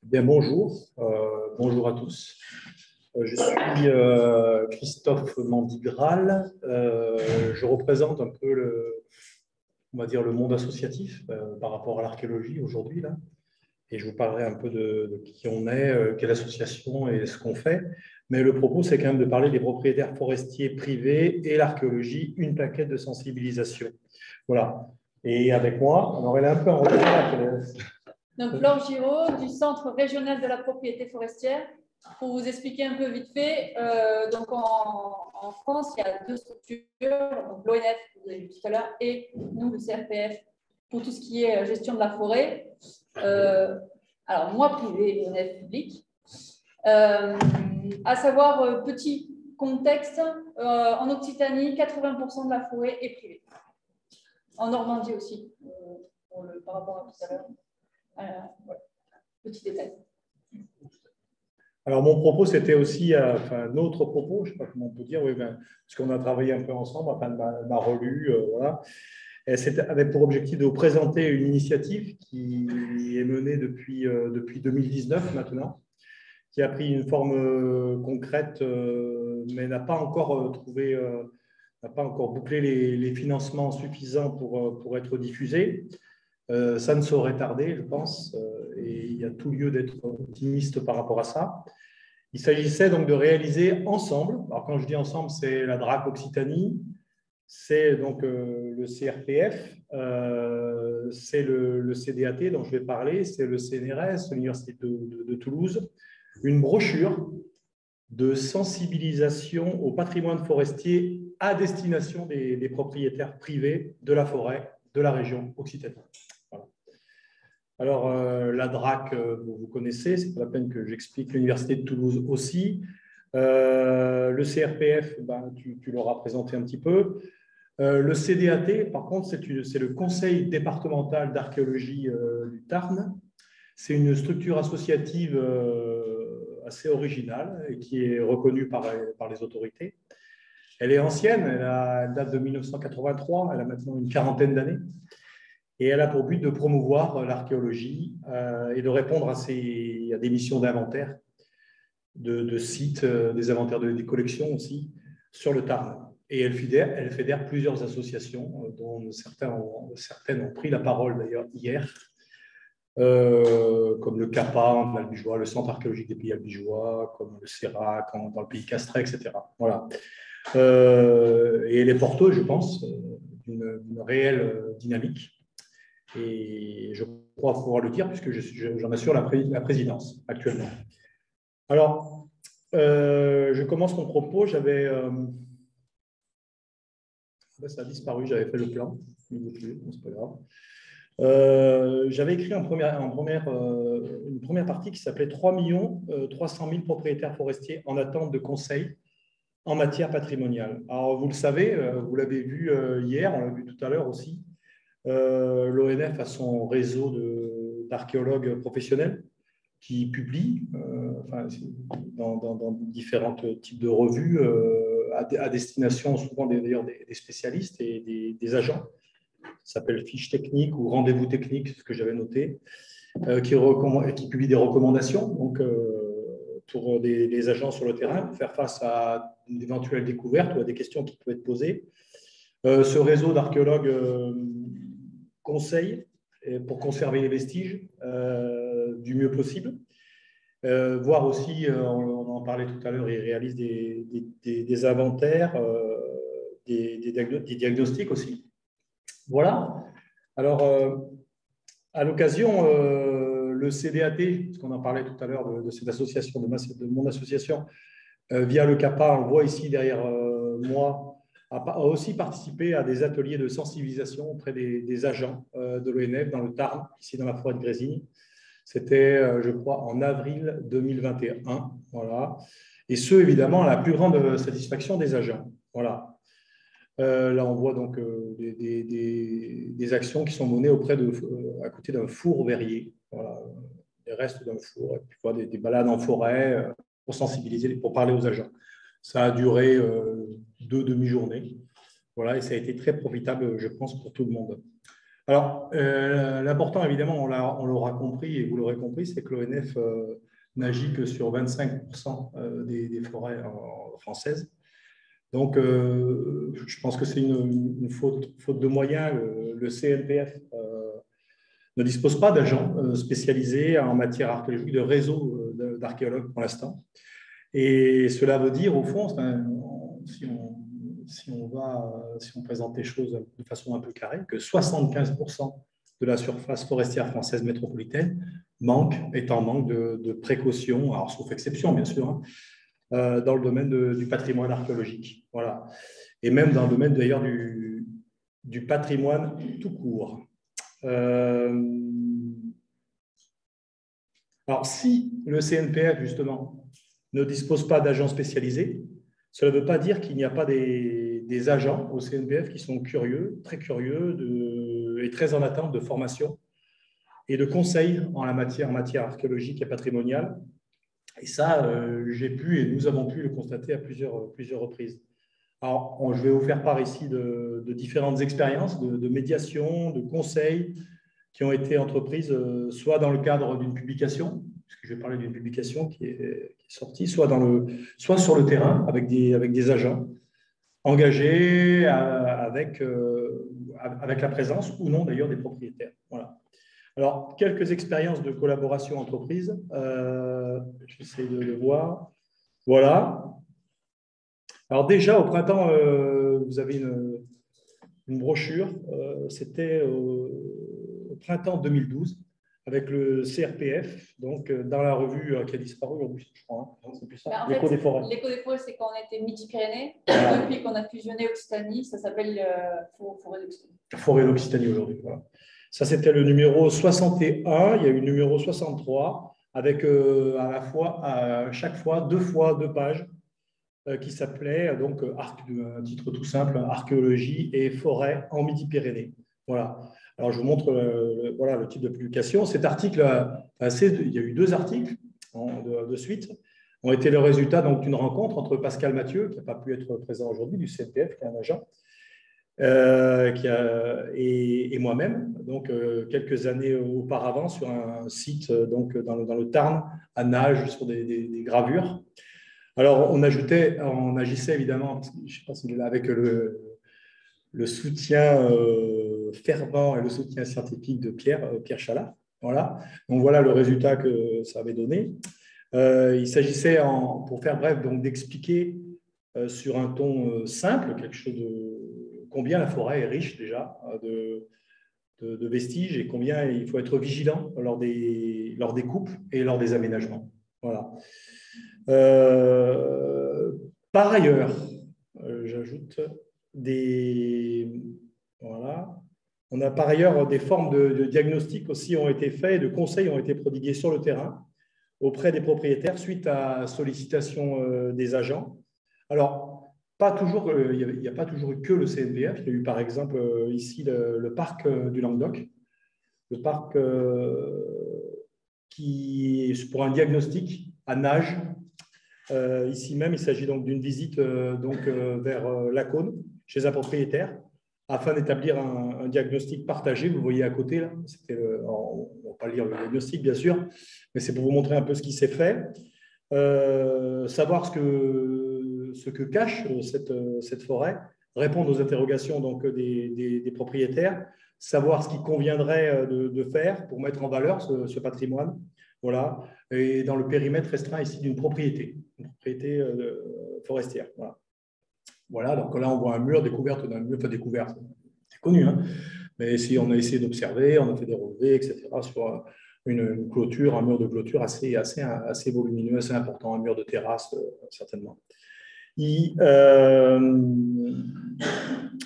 Bien, bonjour. Bonjour à tous. Je suis Christophe Mandigral. Je représente un peu on va dire le monde associatif par rapport à l'archéologie aujourd'hui là. Et je vous parlerai un peu de qui on est, quelle association et ce qu'on fait. Mais le propos, c'est quand même de parler des propriétaires forestiers privés et l'archéologie, une plaquette de sensibilisation. Voilà. Et avec moi, alors elle est un peu en retard. Donc, Laure Giraud, du Centre régional de la propriété forestière. Pour vous expliquer un peu vite fait, donc en France, il y a deux structures, donc l'ONF, vous avez vu tout à l'heure, et nous, le CRPF, pour tout ce qui est gestion de la forêt. Alors, moi, privé, l'ONF public. À savoir, petit contexte, en Occitanie, 80% de la forêt est privée. En Normandie aussi, par rapport à tout à l'heure. Voilà. Petit détail. Alors, mon propos, c'était aussi, enfin, notre propos, je ne sais pas comment on peut dire, oui, ben, parce qu'on a travaillé un peu ensemble, enfin, m'a relu, voilà. C'était avec pour objectif de vous présenter une initiative qui est menée depuis 2019 maintenant, qui a pris une forme concrète, mais n'a pas encore n'a pas encore bouclé les financements suffisants pour être diffusé. Ça ne saurait tarder, je pense, et il y a tout lieu d'être optimiste par rapport à ça. Il s'agissait donc de réaliser ensemble, alors quand je dis ensemble, c'est la DRAC Occitanie, c'est donc le CRPF, c'est le CDAT dont je vais parler, c'est le CNRS, l'Université de Toulouse, une brochure de sensibilisation au patrimoine forestier à destination des propriétaires privés de la forêt de la région Occitanie. Voilà. Alors, la DRAC, vous connaissez, c'est pas la peine que j'explique, l'Université de Toulouse aussi. Le CRPF, ben, tu l'auras présenté un petit peu. Le CDAT, par contre, c'est le Conseil départemental d'archéologie du Tarn. C'est une structure associative assez originale et qui est reconnue par les autorités. Elle est ancienne, elle date de 1983, elle a maintenant une quarantaine d'années. Et elle a pour but de promouvoir l'archéologie et de répondre à des missions d'inventaire de sites, des inventaires des collections aussi, sur le Tarn. Et elle fédère plusieurs associations, dont certaines ont pris la parole d'ailleurs hier, comme le CAPA en Albigeois, le Centre archéologique des pays albigeois, comme le CERAC dans le pays Castrais, etc. Voilà. Et elle est porteuse, je pense, d'une réelle dynamique. Et je crois pouvoir le dire puisque j'en assure la présidence actuellement. Alors, je commence mon propos. Ça a disparu, j'avais fait le plan. C'est pas grave. J'avais écrit une première partie qui s'appelait 3 300 000 propriétaires forestiers en attente de conseils en matière patrimoniale. Alors, vous le savez, vous l'avez vu hier, on l'a vu tout à l'heure aussi. L'ONF a son réseau d'archéologues professionnels qui publient dans différents types de revues à destination souvent d'ailleurs des spécialistes et des agents. Ça s'appelle fiche technique ou rendez-vous technique, c'est ce que j'avais noté, qui publie des recommandations donc, pour des agents sur le terrain pour faire face à d'éventuelles découvertes ou à des questions qui peuvent être posées. Ce réseau d'archéologues conseille pour conserver les vestiges du mieux possible. Voire aussi, on en parlait tout à l'heure, ils réalisent des inventaires, des diagnostics aussi. Voilà. Alors, à l'occasion, le CDAT, parce qu'on en parlait tout à l'heure de cette association, de mon association, via le CAPA, on le voit ici derrière moi, a aussi participé à des ateliers de sensibilisation auprès des agents de l'ONF dans le Tarn, ici dans la forêt de Grésines. C'était, je crois, en avril 2021. Voilà. Et ce, évidemment, à la plus grande satisfaction des agents. Voilà. Là, on voit donc des actions qui sont menées à côté d'un four verrier. Voilà. Les restes d'un four. Et puis, des balades en forêt pour sensibiliser, pour parler aux agents. Ça a duré 2 demi-journées. Voilà, et ça a été très profitable, je pense, pour tout le monde. Alors, l'important, évidemment, on l'aura compris et vous l'aurez compris, c'est que l'ONF n'agit que sur 25% des forêts françaises. Donc, je pense que c'est une faute de moyens. Le CNPF ne dispose pas d'agents spécialisés en matière archéologique, de réseau d'archéologues pour l'instant. Et cela veut dire, au fond, si on présente les choses de façon un peu carrée, que 75% de la surface forestière française métropolitaine est en manque de précautions, alors sauf exception bien sûr, hein, dans le domaine du patrimoine archéologique. Voilà. Et même dans le domaine d'ailleurs du patrimoine tout court. Alors, si le CNPF, justement, ne dispose pas d'agents spécialisés, cela ne veut pas dire qu'il n'y a pas des agents au CNPF qui sont curieux, très curieux et très en attente de formation et de conseils en matière archéologique et patrimoniale. Et ça, j'ai pu et nous avons pu le constater à plusieurs reprises. Alors, je vais vous faire part ici de différentes expériences de médiation, de conseils qui ont été entreprises soit dans le cadre d'une publication, puisque je vais parler d'une publication qui est sortie, soit sur le terrain avec des agents engagés avec la présence ou non d'ailleurs des propriétaires. Voilà. Alors, quelques expériences de collaboration entreprise. J'essaie de le voir. Voilà. Alors déjà, au printemps, vous avez une brochure. C'était au printemps 2012 avec le CRPF, donc dans la revue qui a disparu aujourd'hui, je crois. Hein, c'est plus ça. L'Écho des forêts. L'Écho des forêts, c'est quand on était Midi-Pyrénées. Depuis qu'on a fusionné Occitanie, ça s'appelle Forêt d'Occitanie. Forêt d'Occitanie aujourd'hui. Voilà. Ça, c'était le numéro 61. Il y a eu le numéro 63 avec à chaque fois deux pages qui s'appelait donc un titre tout simple, archéologie et forêt en Midi-Pyrénées. Voilà. Alors je vous montre voilà, le type de publication. Cet article, il y a eu 2 articles de suite, ont été le résultat d'une rencontre entre Pascal Mathieu, qui n'a pas pu être présent aujourd'hui, du CNPF, qui est un agent, et moi-même, donc quelques années auparavant, sur un site donc, dans le Tarn, à Nage, sur des gravures. Alors, on agissait évidemment, je ne sais pas s'il est là, avec le soutien fervent et le soutien scientifique de Pierre Chalat. Voilà. Donc, voilà le résultat que ça avait donné. Il s'agissait, pour faire bref, d'expliquer sur un ton simple, quelque chose combien la forêt est riche déjà de vestiges et combien il faut être vigilant lors des coupes et lors des aménagements. Voilà. Par ailleurs, j'ajoute voilà. On a par ailleurs des formes de diagnostic aussi ont été faites, de conseils ont été prodigués sur le terrain auprès des propriétaires suite à sollicitation des agents. Alors, il n'y a pas toujours eu que le CNPF. Il y a eu par exemple ici le parc du Languedoc, le parc qui est pour un diagnostic à Nage. Ici même, il s'agit donc d'une visite vers Lacaune, chez un propriétaire, afin d'établir un diagnostic partagé. Vous voyez à côté, là, on ne va pas lire le diagnostic, bien sûr, mais c'est pour vous montrer un peu ce qui s'est fait. Savoir ce que cache cette forêt, répondre aux interrogations donc, des propriétaires, savoir ce qu'il conviendrait de faire pour mettre en valeur ce patrimoine. Voilà. Et dans le périmètre restreint ici d'une propriété forestière. Voilà. Voilà, donc là on voit un mur, découverte d'un mur, enfin découverte, c'est connu, hein, mais si on a essayé d'observer, on a fait des relevés, etc., sur une clôture, un mur de clôture assez volumineux, assez important, un mur de terrasse, certainement.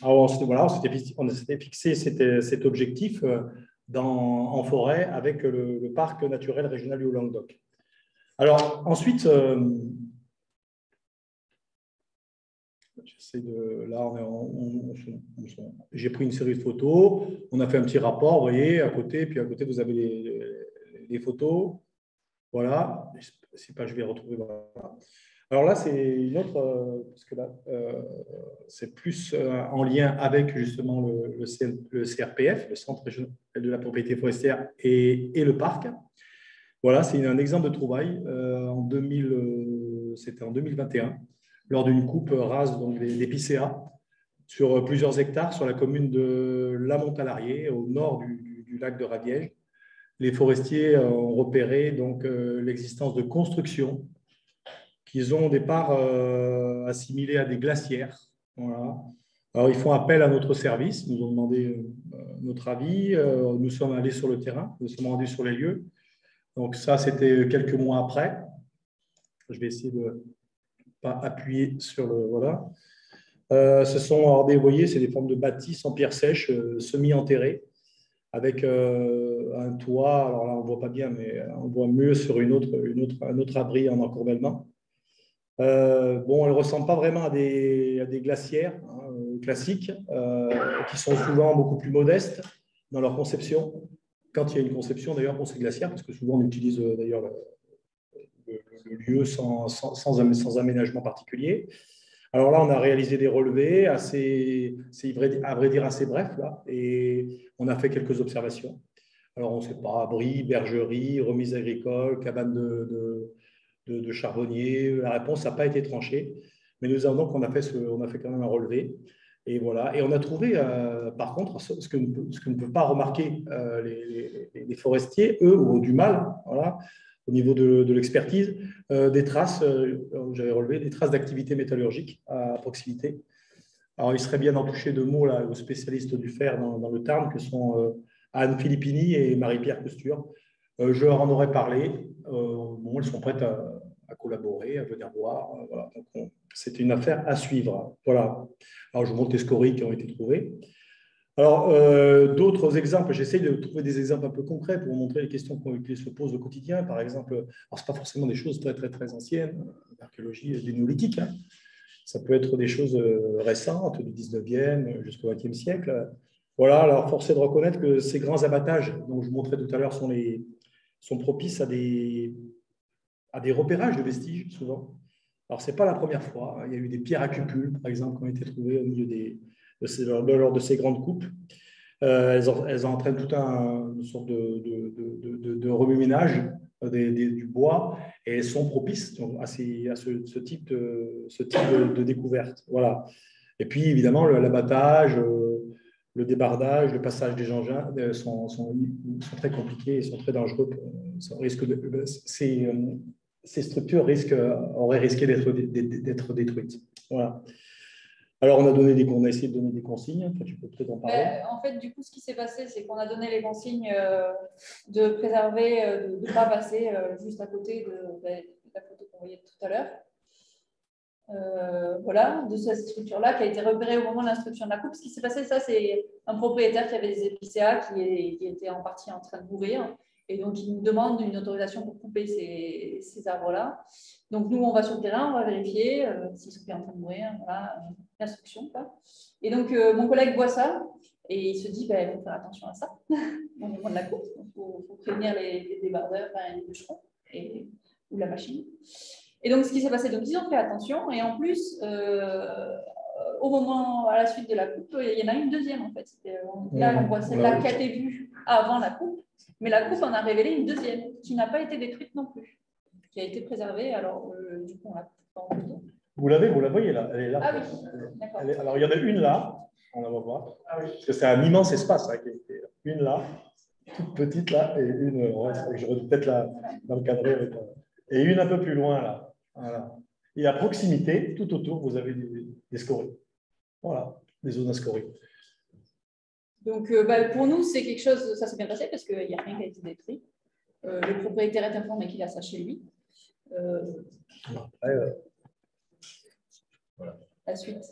Alors, voilà, on s'était fixé cet objectif en forêt avec le parc naturel régional du Languedoc. Alors, ensuite, j'ai pris une série de photos, on a fait un petit rapport, vous voyez, à côté, puis à côté, vous avez les photos. Voilà, je ne sais pas, je vais retrouver. Voilà. Alors là, c'est une autre, parce que là, c'est plus en lien avec justement le CRPF, le Centre régional de la propriété forestière et le parc. Voilà, c'est un exemple de trouvaille c'était en 2021, lors d'une coupe rase donc des Picéas sur plusieurs hectares sur la commune de La Montalarié, au nord du lac de Raviège. Les forestiers ont repéré donc l'existence de constructions qu'ils ont au départ assimilées à des glacières. Voilà. Alors, ils font appel à notre service, nous ont demandé notre avis, nous sommes allés sur le terrain, nous sommes rendus sur les lieux. Donc ça, c'était quelques mois après. Je vais essayer de ne pas appuyer sur le… Voilà. Ce sont, alors, vous voyez, c'est des formes de bâtisses en pierre sèche, semi-enterrées, avec un toit. Alors là, on ne voit pas bien, mais on voit mieux sur un autre abri en encorbellement. Bon, elles ne ressemblent pas vraiment à des glacières classiques, qui sont souvent beaucoup plus modestes dans leur conception. Quand il y a une conception d'ailleurs pour ces glacières, parce que souvent on utilise d'ailleurs le lieu sans aménagement particulier. Alors là, on a réalisé des relevés à vrai dire assez brefs, là, et on a fait quelques observations. Alors, on ne sait pas, abri, bergerie, remise agricole, cabane de charbonnier. La réponse n'a pas été tranchée, mais nous avons donc, on a fait quand même un relevé. Et voilà. Et on a trouvé, par contre, ce que ne peuvent pas remarquer les forestiers, eux, ont du mal, voilà, au niveau de l'expertise, des traces, j'avais relevé des traces d'activité métallurgique à proximité. Alors, il serait bien d'en toucher deux mots là, aux spécialistes du fer dans le Tarn, que sont Anne Filippini et Marie-Pierre Costure. Je leur en aurais parlé. Bon, elles sont prêtes à collaborer, à venir voir. Voilà. C'est une affaire à suivre. Voilà. Alors, je vous montre les scories qui ont été trouvées. Alors, d'autres exemples, j'essaye de trouver des exemples un peu concrets pour vous montrer les questions qui se posent au quotidien. Par exemple, alors ce n'est pas forcément des choses très, très, très anciennes, l'archéologie du néolithique. Hein. Ça peut être des choses récentes, du 19e jusqu'au 20e siècle. Voilà, alors force est de reconnaître que ces grands abattages dont je vous montrais tout à l'heure sont propices à des repérages de vestiges, souvent. Alors, ce n'est pas la première fois. Il y a eu des pierres à cupules, par exemple, qui ont été trouvées au milieu lors de ces grandes coupes. Elles entraînent toute une sorte de remue-ménage du bois et elles sont propices à ce type de découverte. Voilà. Et puis, évidemment, l'abattage, le débardage, le passage des engins sont très compliqués et sont très dangereux. Ces structures auraient risqué d'être détruites. Voilà. Alors, on a essayé de donner des consignes. Toi, tu peux peut-être en parler. En fait, du coup, ce qui s'est passé, c'est qu'on a donné les consignes de préserver, de ne pas passer juste à côté de la photo qu'on voyait tout à l'heure. Voilà, de cette structure-là qui a été repérée au moment de l'instruction de la coupe. Ce qui s'est passé, ça, c'est un propriétaire qui avait des épicéas qui était en partie en train de mourir. Et donc, il nous demande une autorisation pour couper ces arbres-là. Donc, nous, on va sur le terrain, on va vérifier s'ils sont bien en train de mourir. Voilà, l'instruction. Et donc, mon collègue voit ça et il se dit, il faut faire attention à ça au moment de la coupe. Il faut prévenir les débardeurs, les bûcherons ou la machine. Et donc, ce qui s'est passé, donc ils ont fait attention. Et en plus, au moment, à la suite de la coupe, il y en a une deuxième, en fait. Là, on voit celle-là qui a été vue avant la coupe. Mais la coupe en a révélé une deuxième, qui n'a pas été détruite non plus, qui a été préservée. Alors, du coup, on l'a en photo. Vous la voyez là, elle est là. Ah oui, d'accord. Alors, il y en a une là, on la va voir. Ah oui. Parce que c'est un immense espace. Hein, une là, toute petite là, et une, j'aurais peut-être l'encadrer avec. Et une un peu plus loin là. Voilà. Et à proximité, tout autour, vous avez des scories. Voilà, des zones à scories. Donc, pour nous, c'est quelque chose, ça s'est bien passé parce qu'il n'y a rien qui a été détruit. Le propriétaire est informé qu'il a ça chez lui. Après, voilà. La suite.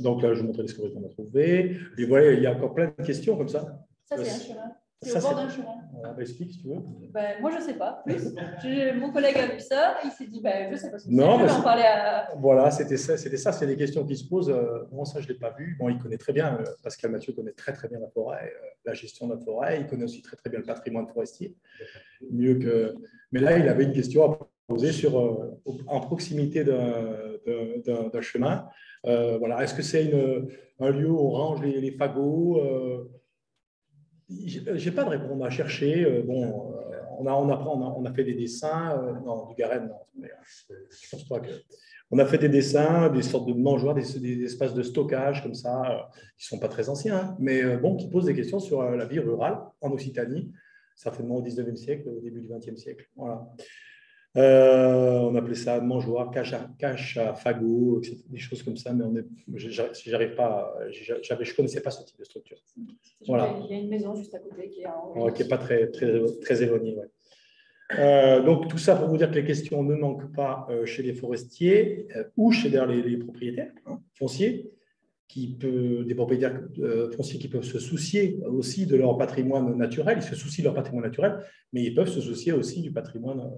Donc là, je vous montre les scories qu'on a trouvées. Et voilà, il y a encore plein de questions comme ça. Ça, c'est un chemin. C'est au bord d'un chemin. Explique si tu veux. Moi, je ne sais pas. Mon collègue a vu ça, il s'est dit, je ne sais pas ce que non, c'est. Je vais en parler à… Voilà, c'était ça. C'est des questions qui se posent. Moi, ça, je ne l'ai pas vu. Bon, il connaît très bien, Pascal Mathieu connaît très, très bien la forêt, la gestion de la forêt. Il connaît aussi très, très bien le patrimoine forestier. Mieux que… Mais là, il avait une question à en proximité d'un chemin. Voilà. Est-ce que c'est un lieu où on range les fagots? J'ai pas de réponse. On a cherché. Bon, on a fait des dessins. Non, du Garenne, non. Je pense pas que. On a fait des dessins, des sortes de mangeoires, des espaces de stockage comme ça, qui ne sont pas très anciens, hein, mais bon, qui posent des questions sur la vie rurale en Occitanie, certainement au 19e siècle, au début du 20e siècle. Voilà. On appelait ça mangeoire, cache à fagots, des choses comme ça, mais j'arrive pas, je connaissais pas ce type de structure. Voilà. Il y a une maison juste à côté qui est pas très éloignée. Ouais. Donc, tout ça pour vous dire que les questions ne manquent pas chez les forestiers ou chez les propriétaires fonciers, des propriétaires fonciers qui peuvent se soucier aussi de leur patrimoine naturel. Ils se soucient de leur patrimoine naturel, mais ils peuvent se soucier aussi du patrimoine,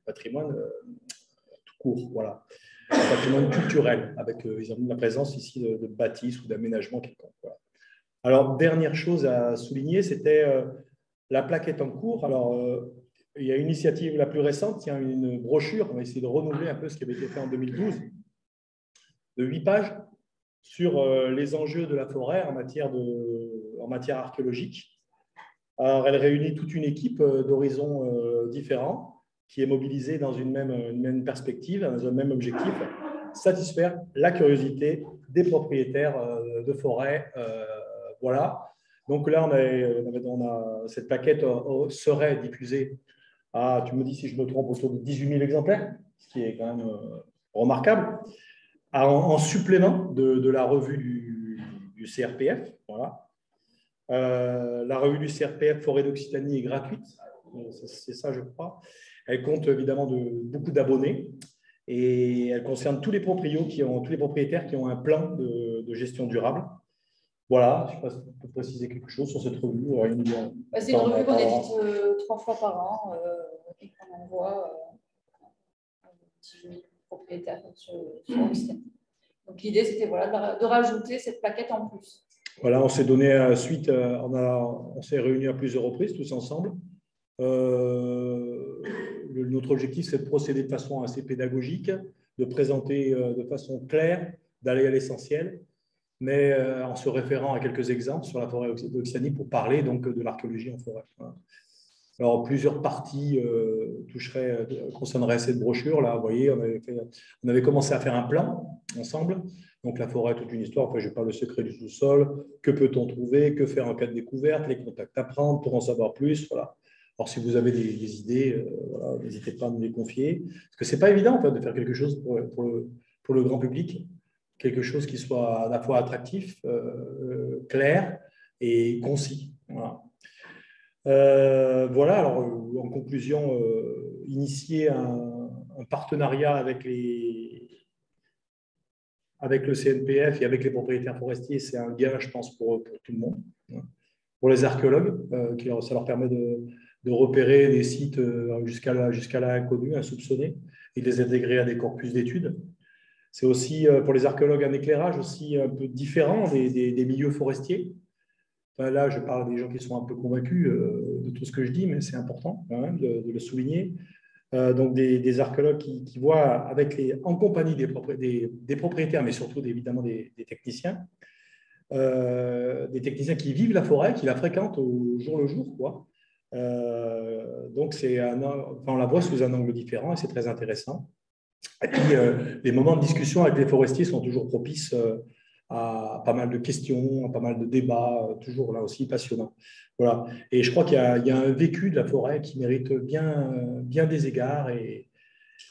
tout court. Voilà. Un patrimoine culturel, avec la présence ici de bâtisses ou d'aménagements quelconques. Voilà. Alors, dernière chose à souligner, c'était la plaque est en cours. Alors, il y a une initiative la plus récente, il y a une brochure, on va essayer de renouveler un peu ce qui avait été fait en 2012, de 8 pages sur les enjeux de la forêt en matière archéologique. Alors, elle réunit toute une équipe d'horizons différents qui est mobilisée dans une même perspective, dans un même objectif, satisfaire la curiosité des propriétaires de forêt. Voilà. Donc là, cette plaquette serait diffusée à, tu me dis si je me trompe, autour de 18 000 exemplaires, ce qui est quand même remarquable, en supplément de la revue du CRPF. Voilà. La revue du CRPF Forêt d'Occitanie est gratuite, c'est ça je crois. Elle compte évidemment beaucoup d'abonnés et elle concerne tous les propriétaires qui ont un plan de gestion durable. Voilà, je ne sais pas si tu peux préciser quelque chose sur cette revue. C'est une revue qu'on édite 3 fois par an et qu'on envoie aux propriétaires sur Occitanie. Donc l'idée, c'était de rajouter cette plaquette en plus. Voilà, on s'est donné suite, on s'est réunis à plusieurs reprises tous ensemble. Notre objectif, c'est de procéder de façon assez pédagogique, de présenter de façon claire, d'aller à l'essentiel, mais en se référant à quelques exemples sur la forêt d'Occitanie pour parler donc de l'archéologie en forêt. Voilà. Alors, plusieurs parties concerneraient cette brochure. Là, vous voyez, on avait commencé à faire un plan ensemble. Donc, la forêt, toute une histoire. Enfin, je parle le secret du sous-sol. Que peut-on trouver? Que faire en cas de découverte? Les contacts à prendre pour en savoir plus. Voilà. Alors, si vous avez des idées, voilà, n'hésitez pas à nous les confier. Parce que ce n'est pas évident en fait, de faire quelque chose pour le grand public. Quelque chose qui soit à la fois attractif, clair et concis. Voilà. Voilà, alors en conclusion, initier un partenariat avec le CNPF et avec les propriétaires forestiers, c'est un gain, je pense, pour tout le monde. Pour les archéologues, ça leur permet de repérer des sites jusqu'à l'inconnu, insoupçonnés, et de les intégrer à des corpus d'études. C'est aussi pour les archéologues un éclairage aussi un peu différent des milieux forestiers. Enfin, là, je parle des gens qui sont un peu convaincus de tout ce que je dis, mais c'est important quand même de le souligner. Donc, des archéologues qui voient en compagnie des propriétaires, mais surtout évidemment des techniciens, qui vivent la forêt, qui la fréquentent au jour le jour, quoi. Donc, on la voit sous un angle différent et c'est très intéressant. Et puis, les moments de discussion avec les forestiers sont toujours propices à pas mal de questions, à pas mal de débats, toujours là aussi passionnants. Voilà. Et je crois qu'il y a un vécu de la forêt qui mérite bien des égards et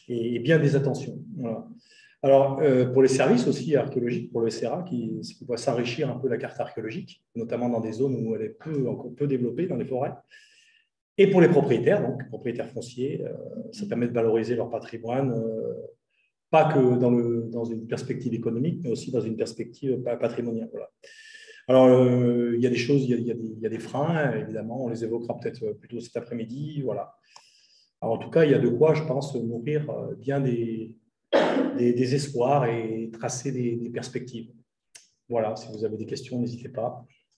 bien des attentions. Voilà. Alors, pour les services aussi archéologiques, pour le SRA, qui doit s'enrichir un peu la carte archéologique, notamment dans des zones où elle est encore peu développée, dans les forêts. Et pour les propriétaires, donc propriétaires fonciers, ça permet de valoriser leur patrimoine, pas que dans une perspective économique, mais aussi dans une perspective patrimoniale. Voilà. Alors, il y a des choses, il y a des freins, évidemment, on les évoquera peut-être plutôt cet après-midi. Voilà. Alors, en tout cas, il y a de quoi, je pense, nourrir bien des espoirs et tracer des perspectives. Voilà, si vous avez des questions, n'hésitez pas.